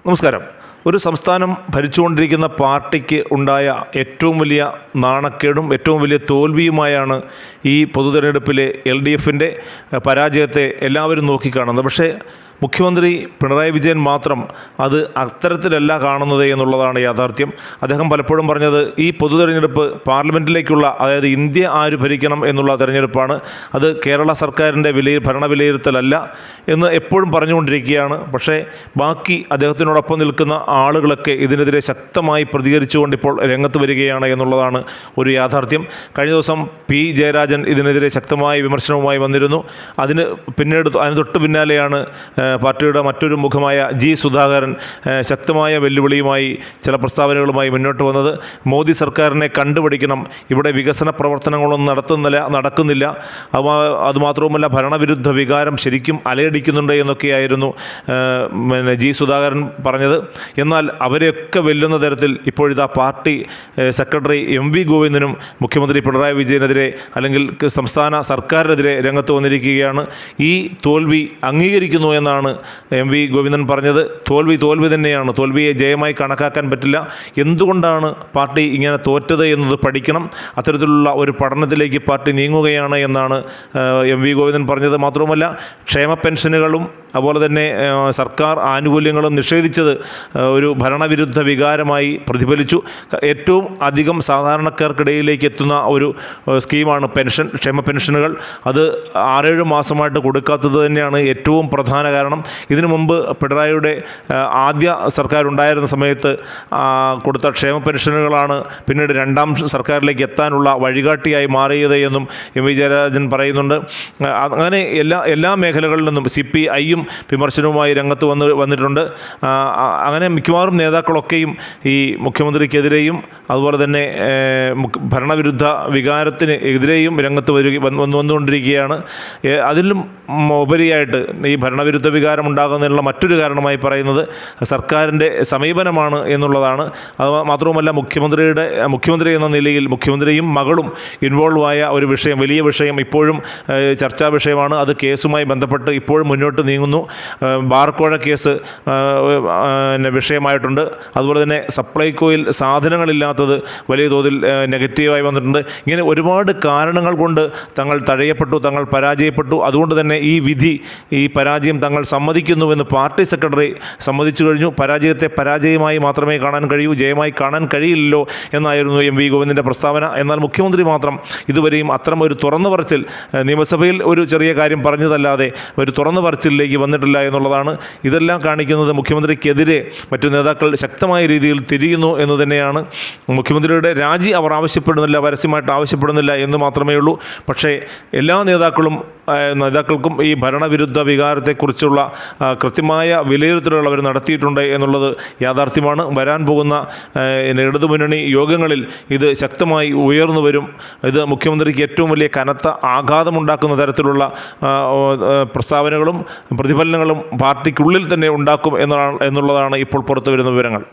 നമസ്കാരം. ഒരു സംസ്ഥാനം ഭരിച്ചുകൊണ്ടിരിക്കുന്ന പാർട്ടിക്ക് ഉണ്ടായ ഏറ്റവും വലിയ നാണക്കേടും ഏറ്റവും വലിയ തോൽവിയുമായാണ് ഈ പൊതുതെരഞ്ഞെടുപ്പിലെ LDFിൻ്റെ പരാജയത്തെ എല്ലാവരും നോക്കിക്കാണുന്നത്. പക്ഷേ മുഖ്യമന്ത്രി പിണറായി വിജയൻ മാത്രം അത് അത്തരത്തിലല്ല കാണുന്നത് എന്നുള്ളതാണ് യാഥാർത്ഥ്യം. അദ്ദേഹം പലപ്പോഴും പറഞ്ഞത് ഈ പൊതു തെരഞ്ഞെടുപ്പ് പാർലമെൻറ്റിലേക്കുള്ള, അതായത് ഇന്ത്യ ആര് ഭരിക്കണം എന്നുള്ള തെരഞ്ഞെടുപ്പാണ്, അത് കേരള സർക്കാരിൻ്റെ ഭരണ വിലയിരുത്തലല്ല എന്ന് എപ്പോഴും പറഞ്ഞുകൊണ്ടിരിക്കുകയാണ്. പക്ഷേ ബാക്കി അദ്ദേഹത്തിനോടൊപ്പം നിൽക്കുന്ന ആളുകളൊക്കെ ഇതിനെതിരെ ശക്തമായി പ്രതികരിച്ചുകൊണ്ട് ഇപ്പോൾ രംഗത്ത് വരികയാണ് എന്നുള്ളതാണ് ഒരു യാഥാർത്ഥ്യം. കഴിഞ്ഞ ദിവസം P. ജയരാജൻ ഇതിനെതിരെ ശക്തമായ വിമർശനവുമായി വന്നിരുന്നു. അതിന് തൊട്ട് പിന്നാലെയാണ് പാർട്ടിയുടെ മറ്റൊരു മുഖമായ G. സുധാകരൻ ശക്തമായ വെല്ലുവിളിയുമായി ചില പ്രസ്താവനകളുമായി മുന്നോട്ട് വന്നത്. മോദി സർക്കാരിനെ കണ്ടുപിടിക്കണം, ഇവിടെ വികസന പ്രവർത്തനങ്ങളൊന്നും നടക്കുന്നില്ല, അതുമാത്രവുമല്ല ഭരണവിരുദ്ധ വികാരം ശരിക്കും അലയടിക്കുന്നുണ്ട് എന്നൊക്കെയായിരുന്നു G. സുധാകരൻ പറഞ്ഞത്. എന്നാൽ അവരെയൊക്കെ വെല്ലുന്ന തരത്തിൽ ഇപ്പോഴിതാ പാർട്ടി സെക്രട്ടറി MV ഗോവിന്ദനും മുഖ്യമന്ത്രി പിണറായി വിജയനെതിരെ അല്ലെങ്കിൽ സംസ്ഥാന സർക്കാരിനെതിരെ രംഗത്ത് വന്നിരിക്കുകയാണ്. ഈ തോൽവി അംഗീകരിക്കുന്നു എന്നാണ് MV ഗോവിന്ദൻ പറഞ്ഞത്. തോൽവി തന്നെയാണ്, തോൽവിയെ ജയമായി കണക്കാക്കാൻ പറ്റില്ല. എന്തുകൊണ്ടാണ് പാർട്ടി ഇങ്ങനെ തോറ്റത് എന്നത് പഠിക്കണം, അത്തരത്തിലുള്ള ഒരു പഠനത്തിലേക്ക് പാർട്ടി നീങ്ങുകയാണ് എന്നാണ് MV ഗോവിന്ദൻ പറഞ്ഞത്. മാത്രവുമല്ല, ക്ഷേമ പെൻഷനുകളും അതുപോലെ തന്നെ സർക്കാർ ആനുകൂല്യങ്ങളും നിഷേധിച്ചത് ഒരു ഭരണവിരുദ്ധ വികാരമായി പ്രതിഫലിച്ചു. ഏറ്റവും അധികം സാധാരണക്കാർക്കിടയിലേക്ക് എത്തുന്ന ഒരു സ്കീമാണ് ക്ഷേമ പെൻഷനുകൾ. അത് 6-7 മാസമായിട്ട് കൊടുക്കാത്തത് തന്നെയാണ് ഏറ്റവും പ്രധാന കാരണം. ഇതിനു മുമ്പ് പിണറായിയുടെ ആദ്യ സർക്കാർ ഉണ്ടായിരുന്ന സമയത്ത് കൊടുത്ത ക്ഷേമ പെൻഷനുകളാണ് പിന്നീട് രണ്ടാം സർക്കാരിലേക്ക് എത്താനുള്ള വഴികാട്ടിയായി മാറിയത് എന്നും MV ജയരാജൻ പറയുന്നുണ്ട്. അങ്ങനെ എല്ലാ മേഖലകളിൽ നിന്നും CPIയും വിമർശനവുമായി രംഗത്ത് വന്നിട്ടുണ്ട്. അങ്ങനെ മിക്കവാറും നേതാക്കളൊക്കെയും ഈ മുഖ്യമന്ത്രിക്കെതിരെയും അതുപോലെ തന്നെ ഭരണവിരുദ്ധ വികാരത്തിന് എതിരെയും രംഗത്ത് വന്നുകൊണ്ടിരിക്കുകയാണ്. അതിലും ഉപരിയായിട്ട് ഈ ഭരണവിരുദ്ധ വികാരം ഉണ്ടാകുന്നതിനുള്ള മറ്റൊരു കാരണമായി പറയുന്നത് സർക്കാരിൻ്റെ സമീപനമാണ് എന്നുള്ളതാണ്. അത് മാത്രവുമല്ല, മുഖ്യമന്ത്രി എന്ന നിലയിൽ മുഖ്യമന്ത്രിയും മകളും ഇൻവോൾവായ ഒരു വിഷയം, വലിയ വിഷയം ഇപ്പോഴും ചർച്ചാ വിഷയമാണ്. അത് കേസുമായി ബന്ധപ്പെട്ട് ഇപ്പോഴും മുന്നോട്ട് നീങ്ങുന്നു. ബാർക്കോഴ കേസ് വിഷയമായിട്ടുണ്ട്. അതുപോലെ തന്നെ സപ്ലൈകോയിൽ സാധനങ്ങളില്ലാത്തത് വലിയ തോതിൽ നെഗറ്റീവായി വന്നിട്ടുണ്ട്. ഇങ്ങനെ ഒരുപാട് കാരണങ്ങൾ കൊണ്ട് തങ്ങൾ തഴയപ്പെട്ടു, തങ്ങൾ പരാജയപ്പെട്ടു. അതുകൊണ്ട് തന്നെ ഈ പരാജയം തങ്ങൾ സമ്മതിക്കുന്നുവെന്ന് പാർട്ടി സെക്രട്ടറി സമ്മതിച്ചു കഴിഞ്ഞു. പരാജയത്തെ പരാജയമായി മാത്രമേ കാണാൻ കഴിയൂ, ജയമായി കാണാൻ കഴിയില്ലല്ലോ എന്നായിരുന്നു MV ഗോവിന്ദൻ്റെ പ്രസ്താവന. എന്നാൽ മുഖ്യമന്ത്രി മാത്രം ഇതുവരെയും അത്തരം ഒരു തുറന്നു പറച്ചിൽ, നിയമസഭയിൽ ഒരു ചെറിയ കാര്യം പറഞ്ഞതല്ലാതെ ഒരു തുറന്നു പറച്ചിലേക്ക് വന്നിട്ടില്ല എന്നുള്ളതാണ്. ഇതെല്ലാം കാണിക്കുന്നത് മുഖ്യമന്ത്രിക്കെതിരെ മറ്റു നേതാക്കൾ ശക്തമായ രീതിയിൽ തിരിയുന്നു എന്ന് തന്നെയാണ്. മുഖ്യമന്ത്രിയുടെ രാജി അവർ ആവശ്യപ്പെടുന്നില്ല, പരസ്യമായിട്ട് ആവശ്യപ്പെടുന്നില്ല എന്ന് മാത്രമേ ഉള്ളൂ. പക്ഷേ എല്ലാ നേതാക്കൾക്കും ഈ ഭരണവിരുദ്ധ വികാരത്തെക്കുറിച്ചുള്ള കൃത്യമായ വിലയിരുത്തലുകൾ അവർ നടത്തിയിട്ടുണ്ട് എന്നുള്ളത് യാഥാർത്ഥ്യമാണ്. വരാൻ പോകുന്ന ഇടതുമുന്നണി യോഗങ്ങളിൽ ഇത് ശക്തമായി ഉയർന്നു വരും. ഇത് മുഖ്യമന്ത്രിക്ക് ഏറ്റവും വലിയ കനത്ത ആഘാതമുണ്ടാക്കുന്ന തരത്തിലുള്ള പ്രസ്താവനകളും പ്രതിഫലനങ്ങളും പാർട്ടിക്കുള്ളിൽ തന്നെ ഉണ്ടാക്കും എന്നുള്ളതാണ് ഇപ്പോൾ പുറത്തു വരുന്ന വിവരങ്ങൾ.